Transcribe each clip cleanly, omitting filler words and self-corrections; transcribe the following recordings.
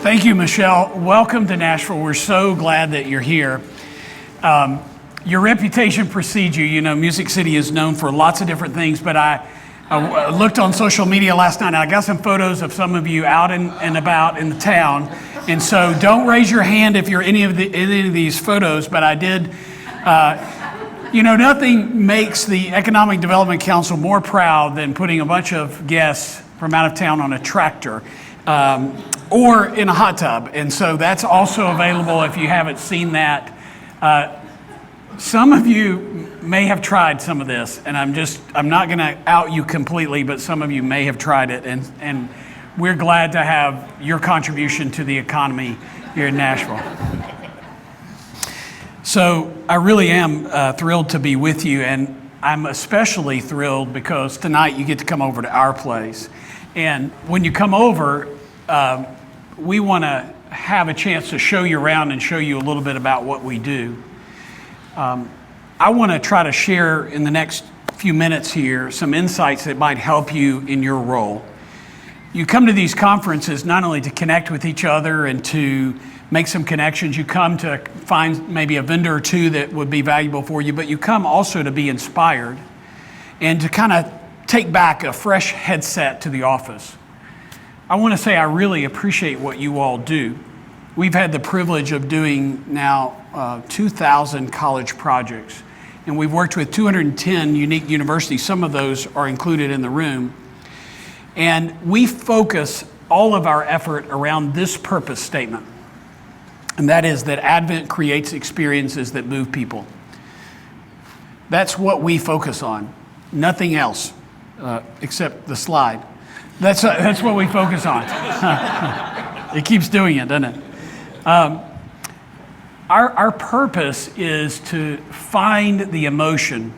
Thank you, Michelle. Welcome to Nashville. We're so glad that you're here. Your reputation precedes you. You know, Music City is known for lots of different things, but I looked on social media last night and I got some photos of some of you out and about in the town. And so don't raise your hand if you're any of these photos, but I did. You know, nothing makes the Economic Development Council more proud than putting a bunch of guests from out of town on a tractor or in a hot tub. And so that's also available if you haven't seen that. Some of you may have tried some of this, and I'm not going to out you completely, but some of you may have tried it, and we're glad to have your contribution to the economy here in Nashville. So I really am thrilled to be with you, and I'm especially thrilled because tonight you get to come over to our place. And when you come over, we want to have a chance to show you around and show you a little bit about what we do. I want to try to share in the next few minutes here some insights that might help you in your role. You come to these conferences not only to connect with each other and to make some connections, you come to find maybe a vendor or two that would be valuable for you, but you come also to be inspired and to kind of take back a fresh headset to the office. I want to say I really appreciate what you all do. We've had the privilege of doing now 2,000 college projects, and we've worked with 210 unique universities. Some of those are included in the room. And we focus all of our effort around this purpose statement, and that is that Advent creates experiences that move people. That's what we focus on, nothing else except the slide. That's what we focus on. It keeps doing it, doesn't it? Our purpose is to find the emotion,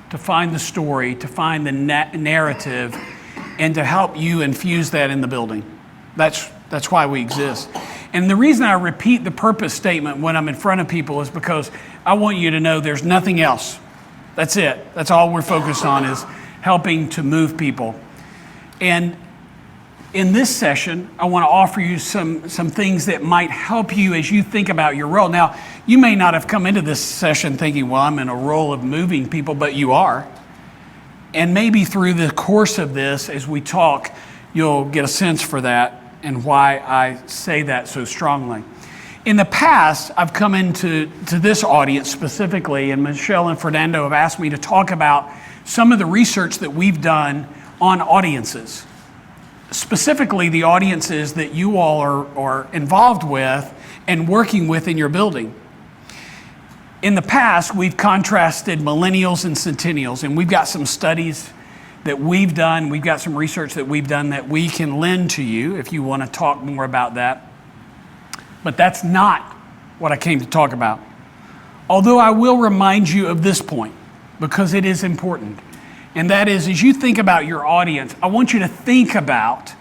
to find the story, to find the narrative, and to help you infuse that in the building. That's why we exist. And the reason I repeat the purpose statement when I'm in front of people is because I want you to know there's nothing else. That's it. That's all we're focused on, is helping to move people. And in this session, I want to offer you some things that might help you as you think about your role. Now, you may not have come into this session thinking, well, I'm in a role of moving people, but you are. And maybe through the course of this, as we talk, you'll get a sense for that and why I say that so strongly. In the past, I've come into this audience specifically, and Michelle and Fernando have asked me to talk about some of the research that we've done on audiences. Specifically, the audiences that you all are involved with and working with in your building. In the past, we've contrasted millennials and centennials, and we've got some studies that we've done, we've got some research that we've done that we can lend to you if you want to talk more about that. But that's not what I came to talk about. Although I will remind you of this point, because it is important. And that is, as you think about your audience, I want you to think about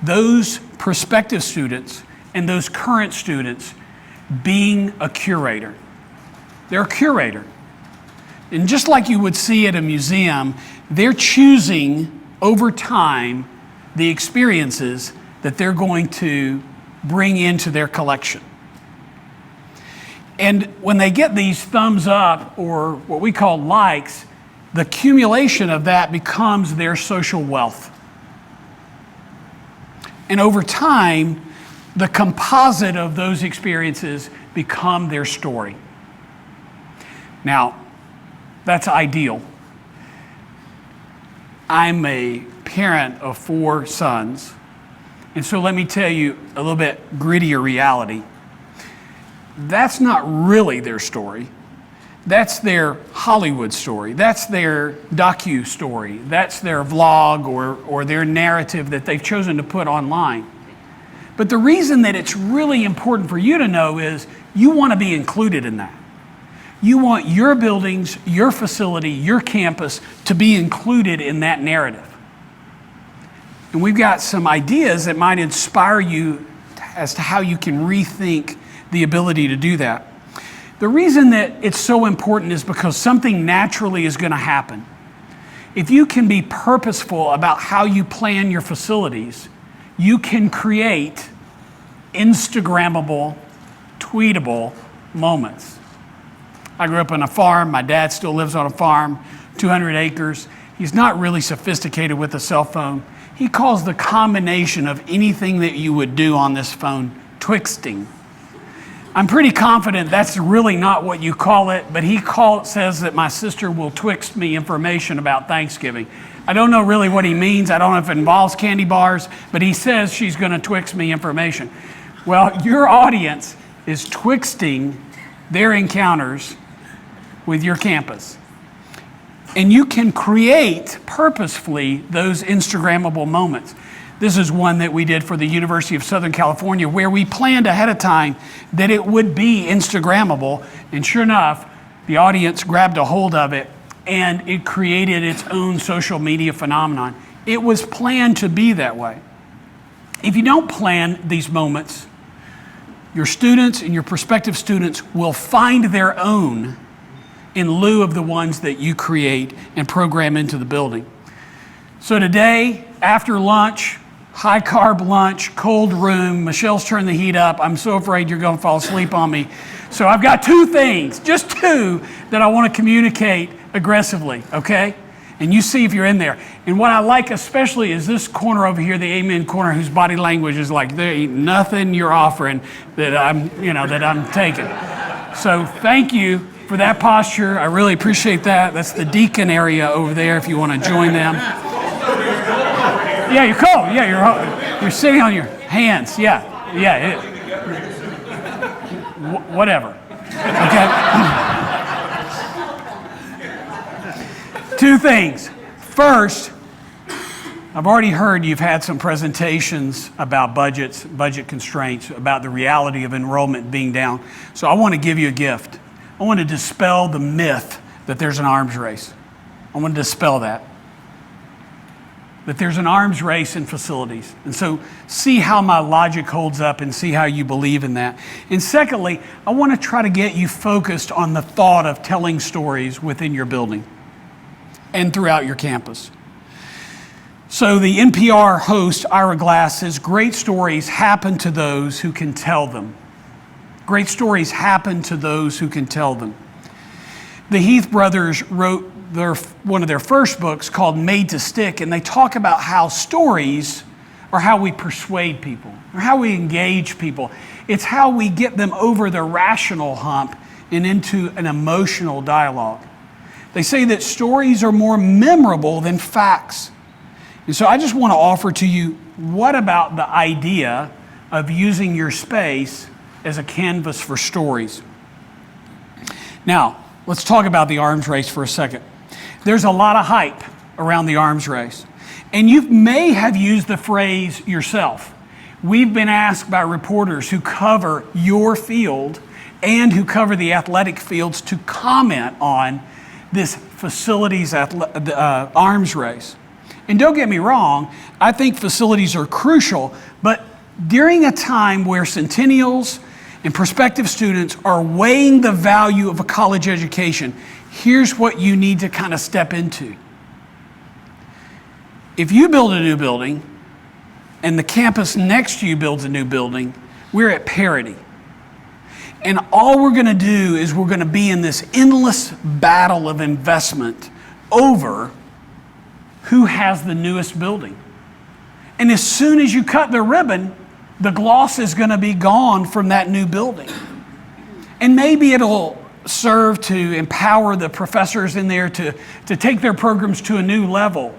those prospective students and those current students being a curator. They're a curator. And just like you would see at a museum, they're choosing over time the experiences that they're going to bring into their collection. And when they get these thumbs up, or what we call likes, the accumulation of that becomes their social wealth. And over time, the composite of those experiences become their story. Now, that's ideal. I'm a parent of 4 sons, and so let me tell you a little bit grittier reality. That's not really their story. That's their Hollywood story. That's their docu story. That's their vlog or their narrative that they've chosen to put online. But the reason that it's really important for you to know is you want to be included in that. You want your buildings, your facility, your campus to be included in that narrative. And we've got some ideas that might inspire you as to how you can rethink the ability to do that. The reason that it's so important is because something naturally is going to happen. If you can be purposeful about how you plan your facilities, you can create Instagrammable, tweetable moments. I grew up on a farm. My dad still lives on a farm, 200 acres. He's not really sophisticated with a cell phone. He calls the combination of anything that you would do on this phone twixting. I'm pretty confident that's really not what you call it, but he says that my sister will twixt me information about Thanksgiving. I don't know really what he means. I don't know if it involves candy bars, but he says she's going to twixt me information. Well, your audience is twixting their encounters with your campus. And you can create purposefully those Instagrammable moments. This is one that we did for the University of Southern California, where we planned ahead of time that it would be Instagrammable. And sure enough, the audience grabbed a hold of it and it created its own social media phenomenon. It was planned to be that way. If you don't plan these moments, your students and your prospective students will find their own in lieu of the ones that you create and program into the building. So today, after lunch, high carb lunch, cold room, Michelle's turned the heat up. I'm so afraid you're going to fall asleep on me. So I've got two things, just two, that I want to communicate aggressively, okay? And you see if you're in there. And what I like especially is this corner over here, the amen corner, whose body language is like, there ain't nothing you're offering that I'm taking. So thank you for that posture. I really appreciate that. That's the deacon area over there if you want to join them. Yeah, you're cold. Yeah, you're sitting on your hands. Yeah. Whatever. Okay. Two things. First, I've already heard you've had some presentations about budgets, budget constraints, about the reality of enrollment being down. So I want to give you a gift. I want to dispel the myth that there's an arms race. I want to dispel that there's an arms race in facilities. And so see how my logic holds up and see how you believe in that. And secondly, I want to try to get you focused on the thought of telling stories within your building and throughout your campus. So the NPR host, Ira Glass, says, great stories happen to those who can tell them. Great stories happen to those who can tell them. The Heath brothers wrote one of their first books called Made to Stick, and they talk about how stories are how we persuade people, or how we engage people. It's how we get them over the rational hump and into an emotional dialogue. They say that stories are more memorable than facts. And so I just want to offer to you, what about the idea of using your space as a canvas for stories? Now, let's talk about the arms race for a second. There's a lot of hype around the arms race. And you may have used the phrase yourself. We've been asked by reporters who cover your field and who cover the athletic fields to comment on this facilities arms race. And don't get me wrong, I think facilities are crucial, but during a time where centennials and prospective students are weighing the value of a college education, here's what you need to kind of step into. If you build a new building and the campus next to you builds a new building, we're at parity. And all we're going to do is we're going to be in this endless battle of investment over who has the newest building. And as soon as you cut the ribbon, the gloss is going to be gone from that new building. And maybe it'll serve to empower the professors in there to take their programs to a new level.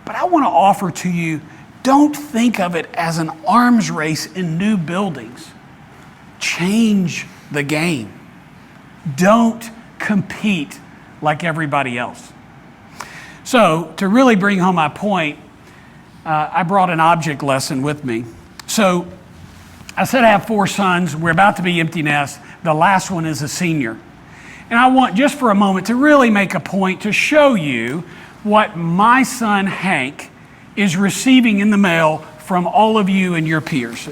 But I want to offer to you, don't think of it as an arms race in new buildings. Change the game. Don't compete like everybody else. So to really bring home my point, I brought an object lesson with me. So I said I have 4 sons. We're about to be empty nest. The last one is a senior. And I want just for a moment to really make a point to show you what my son Hank is receiving in the mail from all of you and your peers.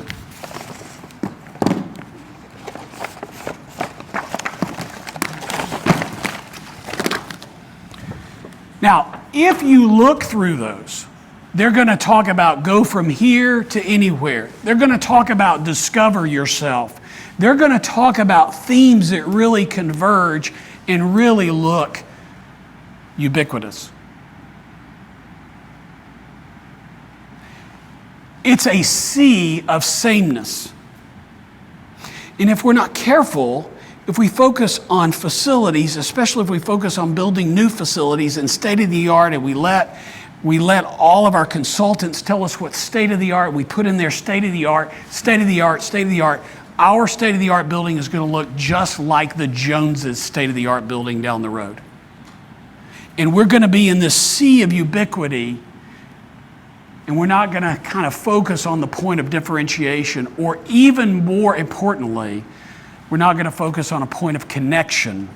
Now, if you look through those, They're going to talk about go from here to anywhere. They're going to talk about discover yourself. They're going to talk about themes that really converge and really look ubiquitous. It's a sea of sameness. And if we're not careful, if we focus on facilities, especially if we focus on building new facilities and state-of-the-art, and we let all of our consultants tell us what state-of-the-art, we put in there state-of-the-art, state-of-the-art, state-of-the-art, our state-of-the-art building is going to look just like the Joneses' state-of-the-art building down the road. And we're going to be in this sea of ubiquity, and we're not going to kind of focus on the point of differentiation, or even more importantly, we're not going to focus on a point of connection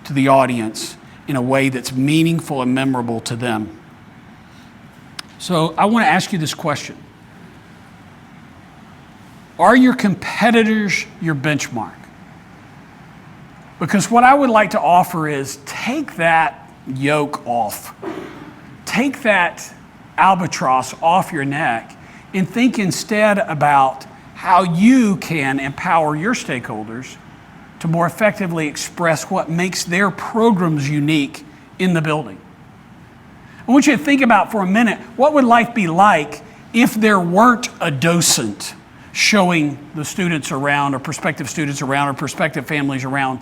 to the audience in a way that's meaningful and memorable to them. So I want to ask you this question. Are your competitors your benchmark? Because what I would like to offer is take that yoke off. Take that albatross off your neck and think instead about how you can empower your stakeholders to more effectively express what makes their programs unique in the building. I want you to think about for a minute, what would life be like if there weren't a docent showing the students around, or prospective students around, or prospective families around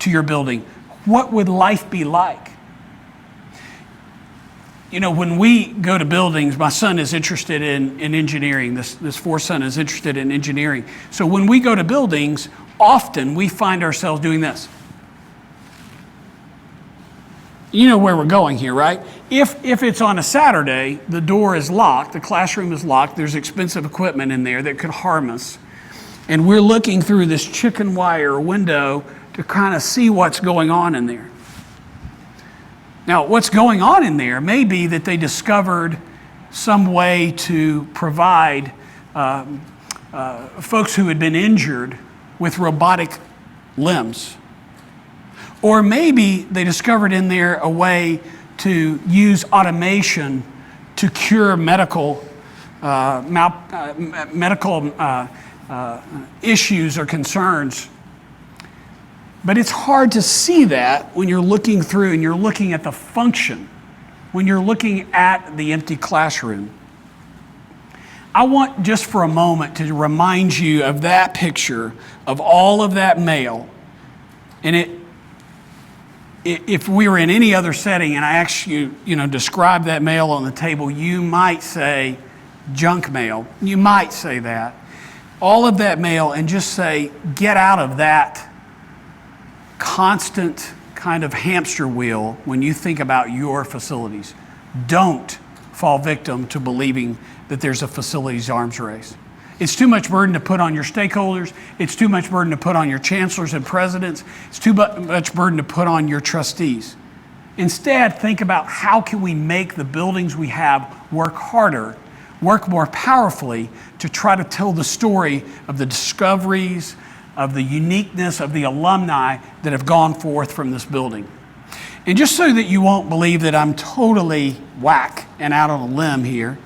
to your building? What would life be like? You know, when we go to buildings, my son is interested in engineering. This fourth son is interested in engineering. So when we go to buildings, often we find ourselves doing this. You know where we're going here, right? If it's on a Saturday, the door is locked, the classroom is locked, there's expensive equipment in there that could harm us. And we're looking through this chicken wire window to kind of see what's going on in there. Now, what's going on in there may be that they discovered some way to provide folks who had been injured with robotic limbs. Or maybe they discovered in there a way to use automation to cure medical issues or concerns. But it's hard to see that when you're looking through and you're looking at the function, when you're looking at the empty classroom. I want just for a moment to remind you of that picture of all of that mail. And if we were in any other setting and I asked you, describe that mail on the table, you might say junk mail. You might say that. All of that mail, and just say, get out of that constant kind of hamster wheel when you think about your facilities. Don't fall victim to believing that there's a facilities arms race. It's too much burden to put on your stakeholders. It's too much burden to put on your chancellors and presidents. It's too much burden to put on your trustees. Instead, think about how can we make the buildings we have work harder, work more powerfully to try to tell the story of the discoveries, of the uniqueness of the alumni that have gone forth from this building. And just so that you won't believe that I'm totally whack and out on a limb here,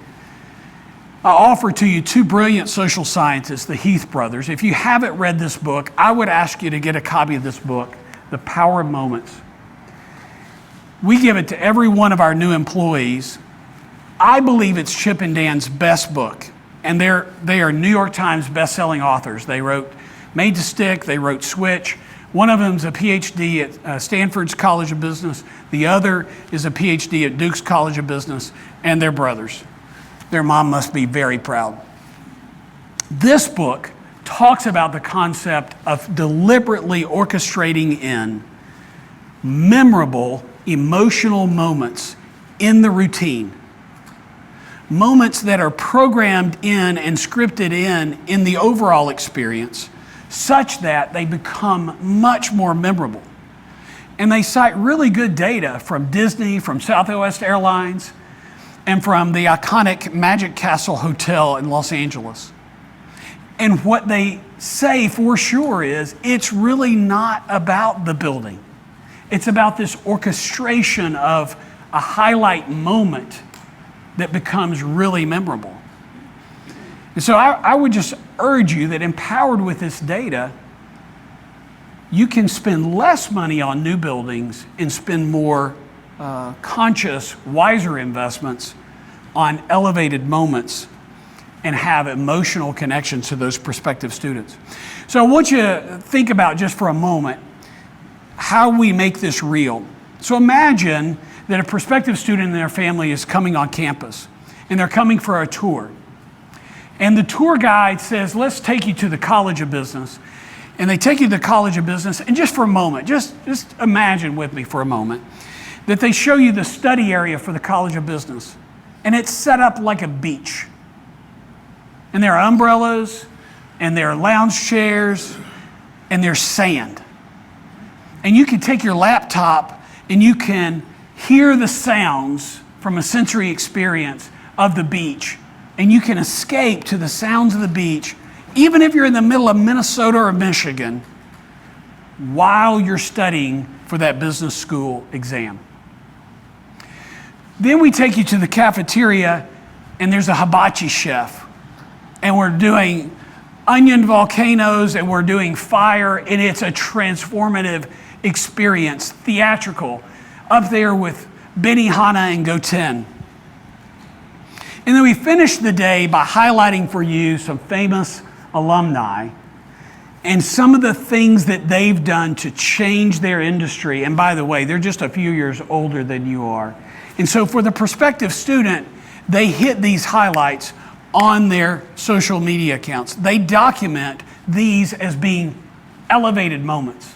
I offer to you two brilliant social scientists, the Heath brothers. If you haven't read this book, I would ask you to get a copy of this book, The Power of Moments. We give it to every one of our new employees. I believe it's Chip and Dan's best book, and they are New York Times best-selling authors. They wrote Made to Stick, they wrote Switch. One of them is a PhD at Stanford's College of Business. The other is a PhD at Duke's College of Business, and they're brothers. Their mom must be very proud. This book talks about the concept of deliberately orchestrating in memorable, emotional moments in the routine. Moments that are programmed in and scripted in the overall experience, such that they become much more memorable. And they cite really good data from Disney, from Southwest Airlines, and from the iconic Magic Castle Hotel in Los Angeles. And what they say for sure is it's really not about the building. It's about this orchestration of a highlight moment that becomes really memorable. And so I would just urge you that empowered with this data, you can spend less money on new buildings and spend more conscious, wiser investments on elevated moments and have emotional connections to those prospective students. So I want you to think about just for a moment how we make this real. So imagine that a prospective student and their family is coming on campus and they're coming for a tour. And the tour guide says, let's take you to the College of Business. And they take you to the College of Business, and just for a moment, just imagine with me for a moment, that they show you the study area for the College of Business. And it's set up like a beach. And there are umbrellas, and there are lounge chairs, and there's sand. And you can take your laptop and you can hear the sounds from a sensory experience of the beach. And you can escape to the sounds of the beach, even if you're in the middle of Minnesota or Michigan, while you're studying for that business school exam. Then we take you to the cafeteria, and there's a hibachi chef. And we're doing onion volcanoes, and we're doing fire, and it's a transformative experience, theatrical, up there with Benihana and Goten. And then we finish the day by highlighting for you some famous alumni and some of the things that they've done to change their industry. And by the way, they're just a few years older than you are. And so for the prospective student, they hit these highlights on their social media accounts. They document these as being elevated moments.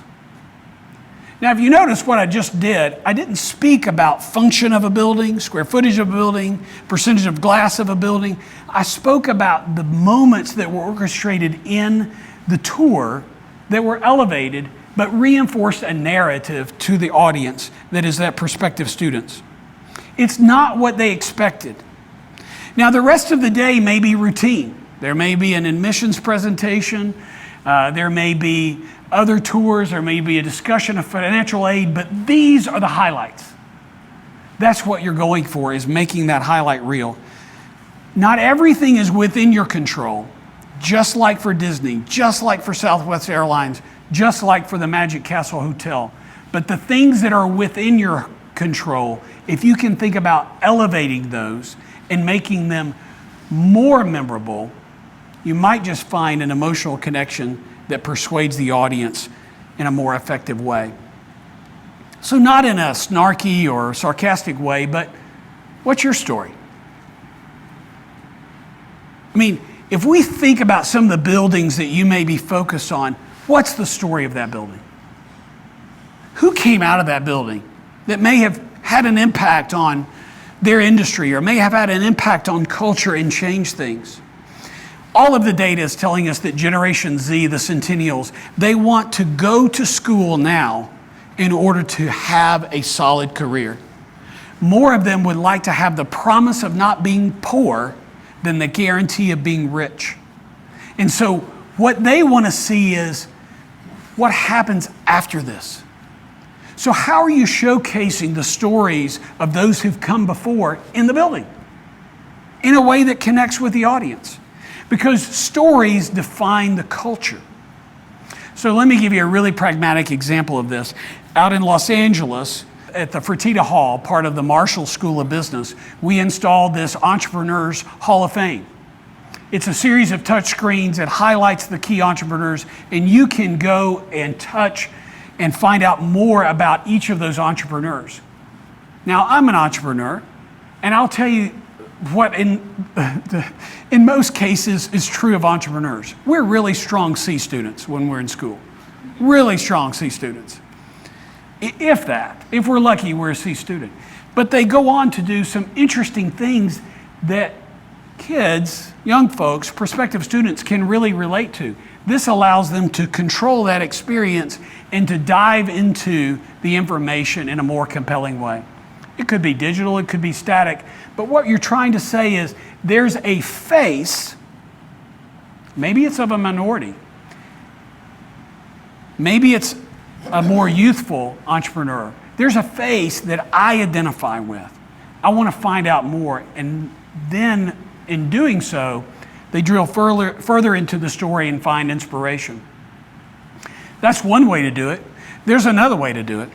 Now, if you notice what I just did, I didn't speak about function of a building, square footage of a building, percentage of glass of a building. I spoke about the moments that were orchestrated in the tour that were elevated, but reinforced a narrative to the audience that is that prospective students. It's not what they expected. Now, the rest of the day may be routine. There may be an admissions presentation. There may be other tours, there may be a discussion of financial aid, but these are the highlights. That's what you're going for, is making that highlight real. Not everything is within your control, just like for Disney, just like for Southwest Airlines, just like for the Magic Castle Hotel. But the things that are within your control, if you can think about elevating those and making them more memorable, you might just find an emotional connection that persuades the audience in a more effective way. So not in a snarky or sarcastic way, but what's your story? I mean, if we think about some of the buildings that you may be focused on, what's the story of that building? Who came out of that building that may have had an impact on their industry or may have had an impact on culture and changed things? All of the data is telling us that Generation Z, the Centennials, they want to go to school now in order to have a solid career. More of them would like to have the promise of not being poor than the guarantee of being rich. And so what they want to see is what happens after this. So how are you showcasing the stories of those who've come before in the building in a way that connects with the audience? Because stories define the culture. So let me give you a really pragmatic example of this. Out in Los Angeles, at the Fertitta Hall, part of the Marshall School of Business, we installed this Entrepreneurs Hall of Fame. It's a series of touch screens that highlights the key entrepreneurs, and you can go and touch and find out more about each of those entrepreneurs. Now, I'm an entrepreneur, and I'll tell you what in most cases is true of entrepreneurs. We're really strong C students when we're in school. Really strong C students. If we're lucky, we're a C student. But they go on to do some interesting things that kids, young folks, prospective students can really relate to. This allows them to control that experience and to dive into the information in a more compelling way. It could be digital, it could be static, but what you're trying to say is there's a face, maybe it's of a minority, maybe it's a more youthful entrepreneur. There's a face that I identify with. I want to find out more. And then in doing so, they drill further into the story and find inspiration. That's one way to do it. There's another way to do it.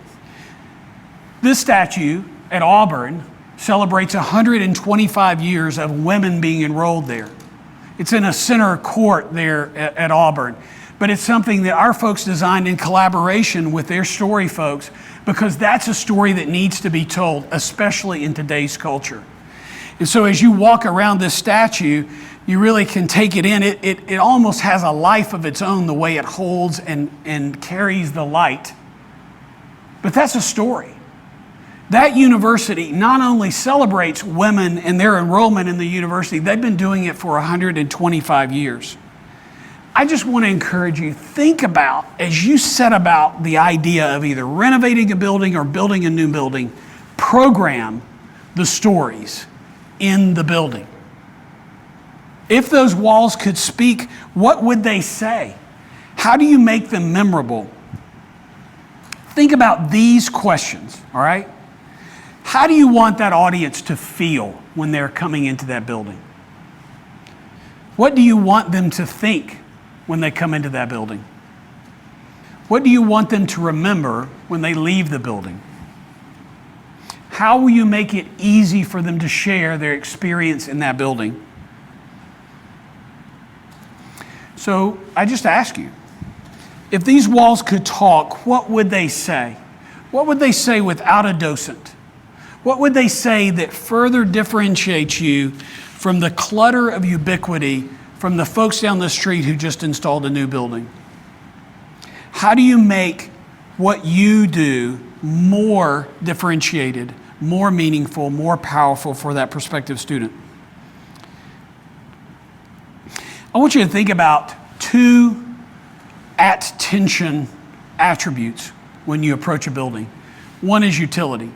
This statue at Auburn celebrates 125 years of women being enrolled there. It's in a center court there at Auburn. But it's something that our folks designed in collaboration with their story folks, because that's a story that needs to be told, especially in today's culture. And so as you walk around this statue, you really can take it in. It almost has a life of its own, the way it holds and carries the light. But that's a story. That university not only celebrates women and their enrollment in the university, they've been doing it for 125 years. I just want to encourage you, think about, as you set about the idea of either renovating a building or building a new building, program the stories in the building. If those walls could speak, what would they say? How do you make them memorable? Think about these questions, all right? How do you want that audience to feel when they're coming into that building? What do you want them to think when they come into that building? What do you want them to remember when they leave the building? How will you make it easy for them to share their experience in that building? So I just ask you, if these walls could talk, what would they say? What would they say without a docent? What would they say that further differentiates you from the clutter of ubiquity from the folks down the street who just installed a new building? How do you make what you do more differentiated, more meaningful, more powerful for that prospective student? I want you to think about two at-tension attributes when you approach a building. One is utility.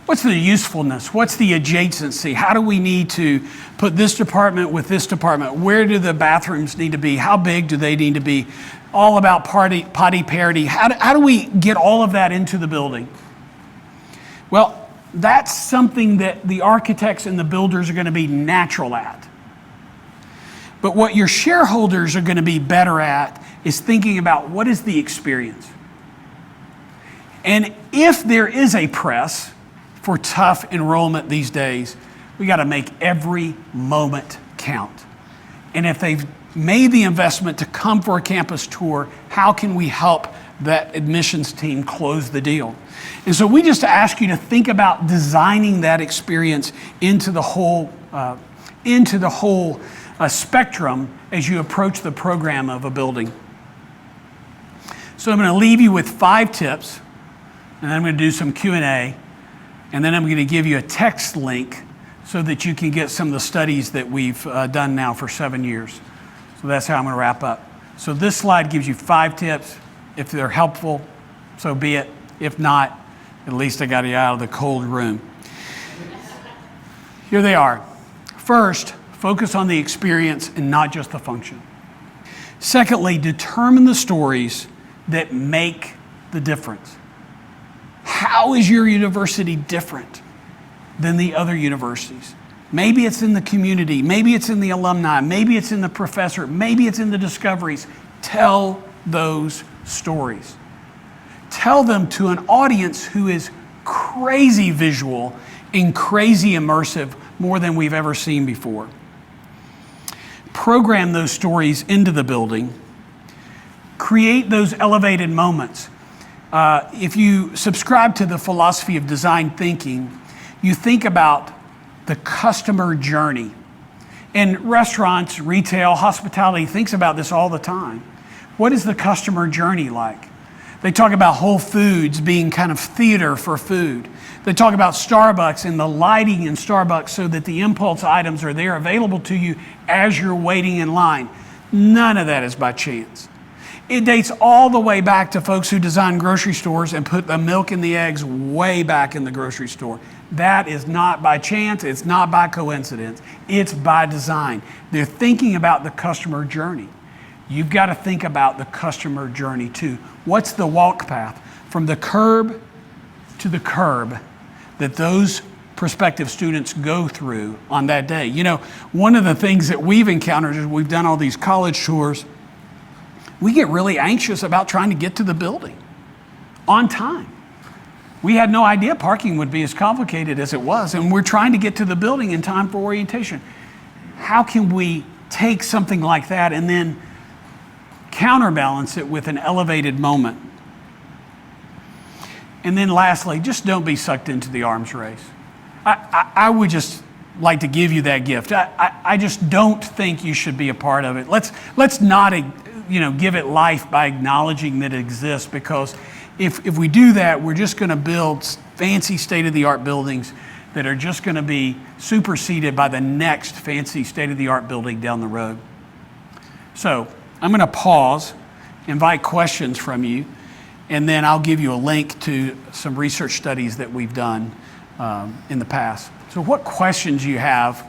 What's the usefulness? What's the adjacency? How do we need to put this department with this department? Where do the bathrooms need to be? How big do they need to be? All about potty parity. How do we get all of that into the building? Well, that's something that the architects and the builders are going to be natural at. But what your shareholders are going to be better at is thinking about what is the experience. And if there is a press for tough enrollment these days, we got to make every moment count. And if they've made the investment to come for a campus tour, how can we help that admissions team close the deal? And so we just ask you to think about designing that experience into the whole spectrum as you approach the program of a building. So I'm going to leave you with 5 tips, and then I'm going to do some Q&A. And then I'm going to give you a text link so that you can get some of the studies that we've done now for 7 years. So that's how I'm going to wrap up. So this slide gives you 5 tips. If they're helpful, so be it. If not, at least I got you out of the cold room. Here they are. First, focus on the experience and not just the function. Secondly, determine the stories that make the difference. How is your university different than the other universities? Maybe it's in the community, maybe it's in the alumni, maybe it's in the professor, maybe it's in the discoveries. Tell those stories. Tell them to an audience who is crazy visual and crazy immersive, more than we've ever seen before. Program those stories into the building. Create those elevated moments. If you subscribe to the philosophy of design thinking, you think about the customer journey. And restaurants, retail, hospitality thinks about this all the time. What is the customer journey like? They talk about Whole Foods being kind of theater for food. They talk about Starbucks and the lighting in Starbucks so that the impulse items are there available to you as you're waiting in line. None of that is by chance. It dates all the way back to folks who designed grocery stores and put the milk and the eggs way back in the grocery store. That is not by chance. It's not by coincidence. It's by design. They're thinking about the customer journey. You've got to think about the customer journey too. What's the walk path from the curb to the curb that those prospective students go through on that day. You know, one of the things that we've encountered is we've done all these college tours. We get really anxious about trying to get to the building on time. We had no idea parking would be as complicated as it was, and we're trying to get to the building in time for orientation. How can we take something like that and then counterbalance it with an elevated moment? And then lastly, just don't be sucked into the arms race. I would just like to give you that gift. I just don't think you should be a part of it. Let's not give it life by acknowledging that it exists, because if we do that, we're just going to build fancy state-of-the-art buildings that are just going to be superseded by the next fancy state-of-the-art building down the road. So I'm going to pause, invite questions from you, and then I'll give you a link to some research studies that we've done in the past. So what questions you have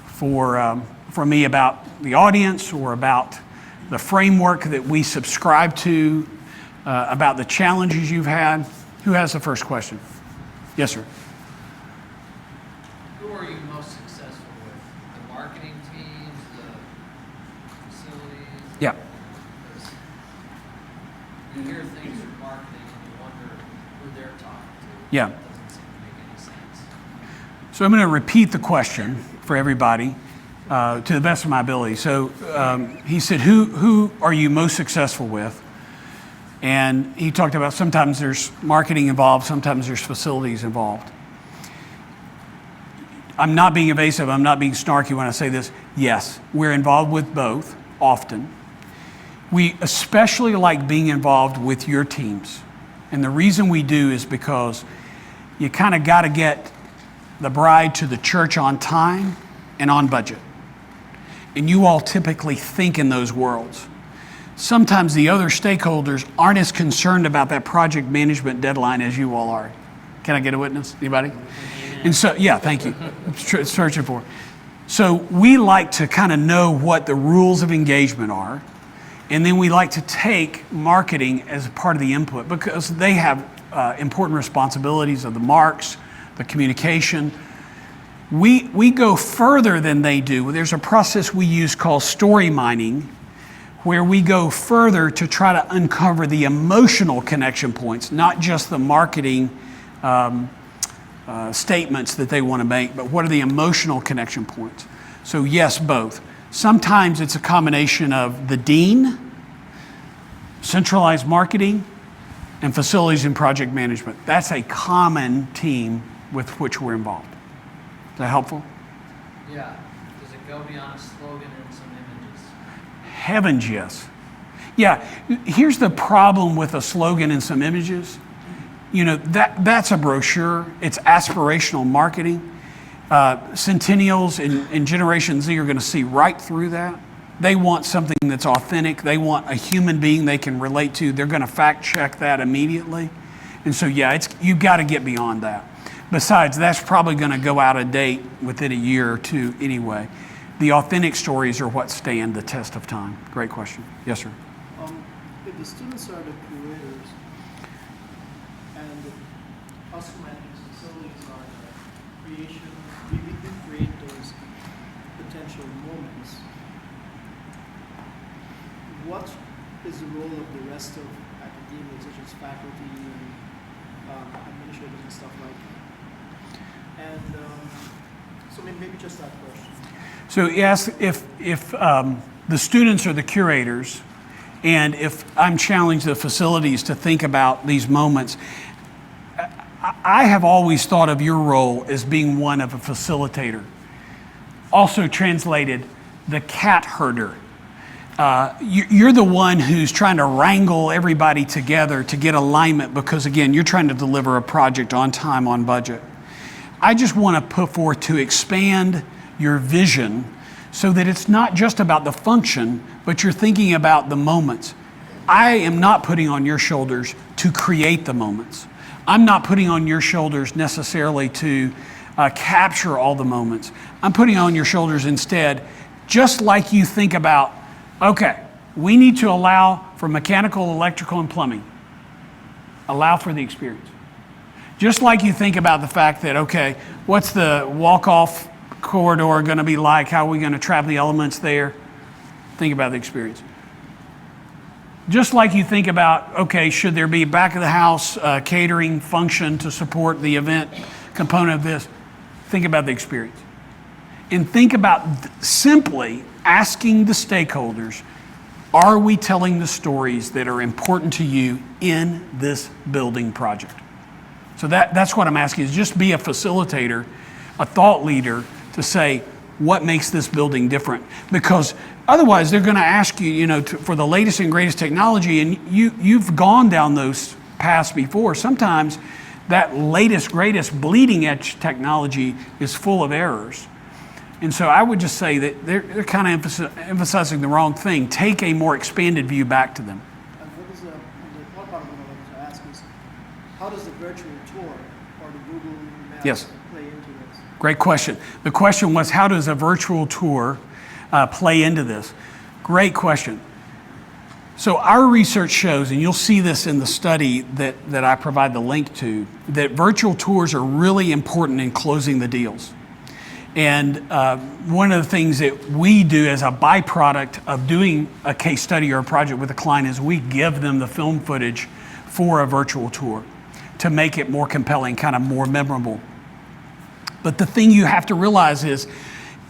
for me about the audience or about the framework that we subscribe to, about the challenges you've had? Who has the first question? Yes, sir. Who are you most successful with? The marketing teams, the facilities? Yeah. Because you hear things from marketing and you wonder who they're talking to. Yeah. It doesn't seem to make any sense. So I'm going to repeat the question for everybody to the best of my ability. So he said, who are you most successful with? And he talked about sometimes there's marketing involved, sometimes there's facilities involved. I'm not being evasive, I'm not being snarky when I say this. Yes, we're involved with both often. We especially like being involved with your teams. And the reason we do is because you kind of got to get the bride to the church on time and on budget. And you all typically think in those worlds. Sometimes the other stakeholders aren't as concerned about that project management deadline as you all are. Can I get a witness? Anybody? And so, yeah, thank you. Searching for. So we like to kind of know what the rules of engagement are. And then we like to take marketing as part of the input, because they have important responsibilities of the marks, the communication. We go further than they do. There's a process we use called story mining, where we go further to try to uncover the emotional connection points, not just the marketing statements that they want to make, but what are the emotional connection points? So yes, both. Sometimes it's a combination of the dean, centralized marketing, and facilities and project management. That's a common team with which we're involved. Is that helpful? Yeah. Does it go beyond a slogan and some images? Heavens, yes. Yeah, here's the problem with a slogan and some images. You know, that's a brochure. It's aspirational marketing. Centennials and Generation Z are going to see right through that. They want something that's authentic. They want a human being they can relate to. They're going to fact check that immediately. And so, yeah, you've got to get beyond that. Besides, that's probably going to go out of date within a year or two anyway. The authentic stories are what stand the test of time. Great question. Yes, sir. If the students are the curators and us who manage facilities are the creation, we do create those potential moments. What is the role of the rest of academia, such as faculty and administrators and stuff like that? And so maybe just that question. So yes, if the students are the curators, and if I'm challenged the facilities to think about these moments, I have always thought of your role as being one of a facilitator. Also translated, the cat herder. You're the one who's trying to wrangle everybody together to get alignment, because again, you're trying to deliver a project on time, on budget. I just want to put forth to expand your vision so that it's not just about the function, but you're thinking about the moments. I am not putting on your shoulders to create the moments. I'm not putting on your shoulders necessarily to capture all the moments. I'm putting on your shoulders instead, just like you think about, okay, we need to allow for mechanical, electrical, and plumbing. Allow for the experience. Just like you think about the fact that, okay, what's the walk-off corridor going to be like? How are we going to trap the elements there? Think about the experience. Just like you think about, okay, should there be back of the house catering function to support the event component of this? Think about the experience. And think about simply asking the stakeholders, are we telling the stories that are important to you in this building project? So that's what I'm asking, is just be a facilitator, a thought leader to say, what makes this building different? Because otherwise they're going to ask you, for the latest and greatest technology, and you've gone down those paths before. Sometimes that latest, greatest bleeding edge technology is full of errors. And so I would just say that they're kind of emphasizing the wrong thing. Take a more expanded view back to them. And what is the part of what I wanted to ask is, how does the virtual tour or the Google Maps Yes. play into this? Great question. The question was, how does a virtual tour play into this? Great question. So our research shows, and you'll see this in the study that I provide the link to, that virtual tours are really important in closing the deals. And one of the things that we do as a byproduct of doing a case study or a project with a client is we give them the film footage for a virtual tour to make it more compelling, kind of more memorable. But the thing you have to realize is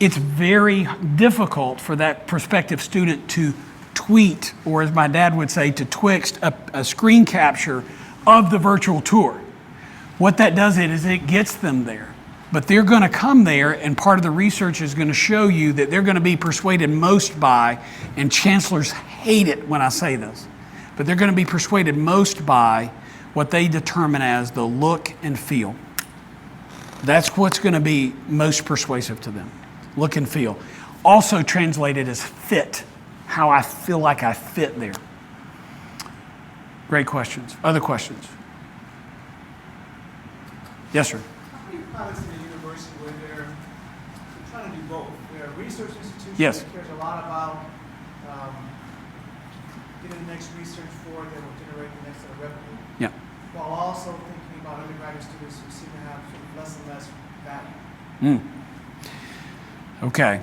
it's very difficult for that prospective student to tweet, or as my dad would say, to twixt a screen capture of the virtual tour. What that does is it gets them there. But they're going to come there, and part of the research is going to show you that they're going to be persuaded most by, and chancellors hate it when I say this, but they're going to be persuaded most by what they determine as the look and feel. That's what's going to be most persuasive to them, look and feel. Also translated as fit, how I feel like I fit there. Great questions. Other questions? Yes, sir. How many pilots in the university where they're trying to do both? They're a research institution Yes. that cares a lot about getting the next research forward that will generate the next set of revenue, Yeah. while also thinking about undergraduate students who seem to have sort of less and less value. Okay.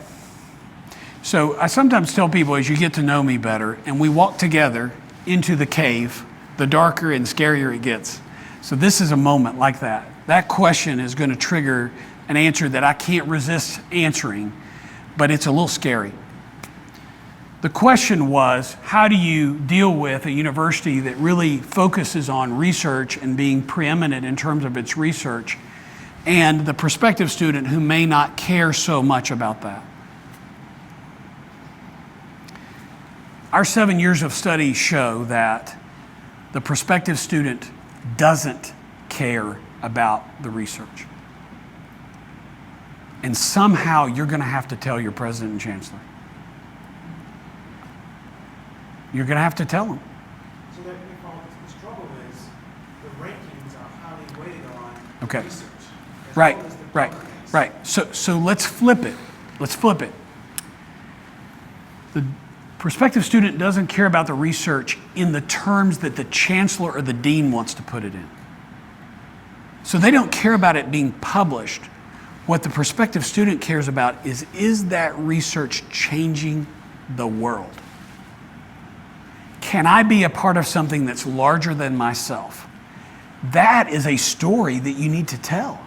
So I sometimes tell people, as you get to know me better, and we walk together into the cave, the darker and scarier it gets. So this is a moment like that. That question is going to trigger an answer that I can't resist answering, but it's a little scary. The question was, how do you deal with a university that really focuses on research and being preeminent in terms of its research, and the prospective student who may not care so much about that? Our 7 years of study show that the prospective student doesn't care about the research. And somehow you're going to have to tell your president and chancellor. You're going to have to tell them. So that the struggle is the rankings are highly weighted on Okay. research. as Right, well as the right, governance. right. So let's flip it. Let's flip it. The prospective student doesn't care about the research in the terms that the chancellor or the dean wants to put it in. So they don't care about it being published. What the prospective student cares about is that research changing the world? Can I be a part of something that's larger than myself? That is a story that you need to tell.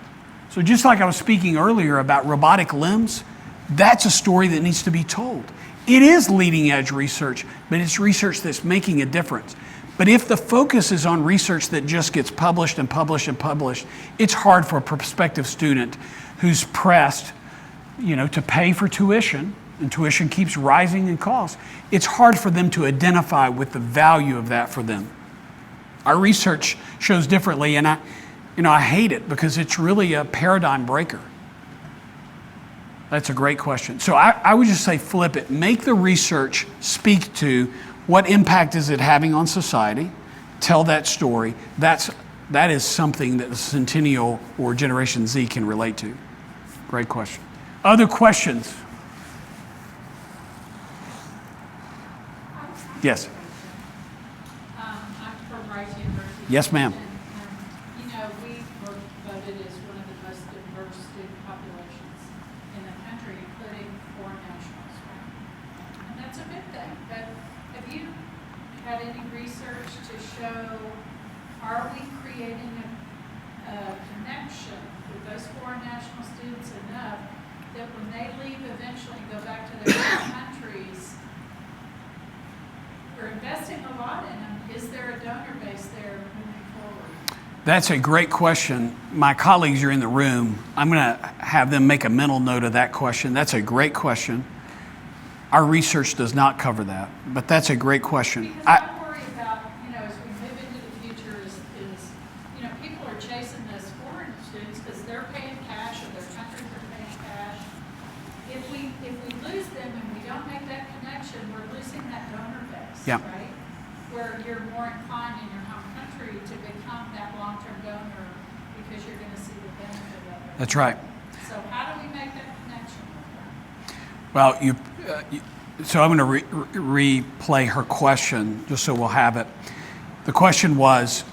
So just like I was speaking earlier about robotic limbs, that's a story that needs to be told. It is leading edge research, but it's research that's making a difference. But if the focus is on research that just gets published and published and published, it's hard for a prospective student who's pressed, to pay for tuition, and tuition keeps rising in cost. It's hard for them to identify with the value of that for them. Our research shows differently, and I hate it because it's really a paradigm breaker. That's a great question. So I would just say flip it. Make the research speak to what impact is it having on society. Tell that story. That is something that the Centennial or Generation Z can relate to. Great question. Other questions? Yes. I'm from Rice University. Yes, ma'am. And, we were any research to show, are we creating a connection with those foreign national students enough that when they leave eventually and go back to their home countries, we're investing a lot in them. Is there a donor base there moving forward? That's a great question. My colleagues are in the room. I'm going to have them make a mental note of that question. That's a great question. Our research does not cover that, but that's a great question. Because I worry about, as we move into the future is people are chasing those foreign students because they're paying cash or their countries are paying cash. If we lose them and we don't make that connection, we're losing that donor base, Yeah. right? Where you're more inclined in your home country to become that long-term donor because you're going to see the benefit of it. That's right. So how do we make that connection with them? Well, so I'm going to replay her question just so we'll have it. The question was,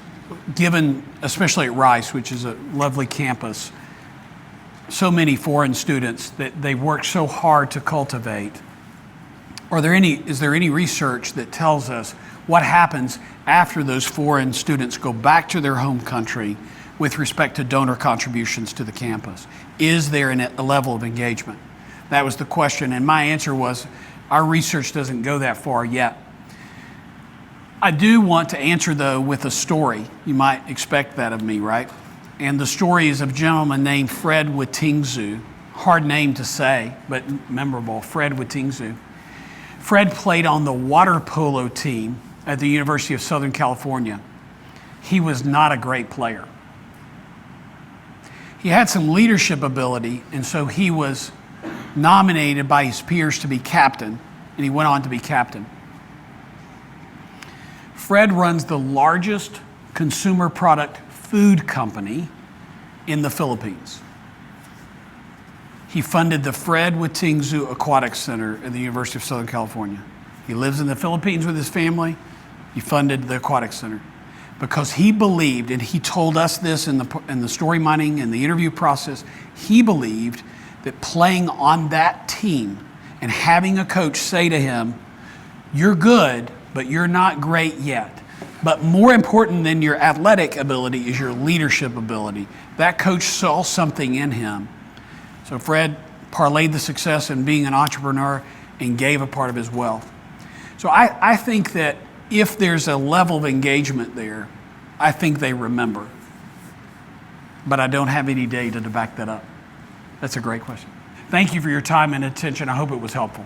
given, especially at Rice, which is a lovely campus, so many foreign students that they work so hard to cultivate, is there any research that tells us what happens after those foreign students go back to their home country with respect to donor contributions to the campus? Is there a level of engagement? That was the question, and my answer was, our research doesn't go that far yet. I do want to answer, though, with a story. You might expect that of me, right? And the story is of a gentleman named Fred Watingzu. Hard name to say, but memorable, Fred Watingzu. Fred played on the water polo team at the University of Southern California. He was not a great player. He had some leadership ability, and so he was nominated by his peers to be captain, and he went on to be captain. Fred runs the largest consumer product food company in the Philippines. He funded the Fred Watingzu Aquatic Center at the University of Southern California. He lives in the Philippines with his family. He funded the Aquatic Center because he believed, and he told us this in the story mining and the interview process, he believed that playing on that team and having a coach say to him, you're good, but you're not great yet. But more important than your athletic ability is your leadership ability. That coach saw something in him. So Fred parlayed the success in being an entrepreneur and gave a part of his wealth. So I think that if there's a level of engagement there, I think they remember. But I don't have any data to back that up. That's a great question. Thank you for your time and attention. I hope it was helpful.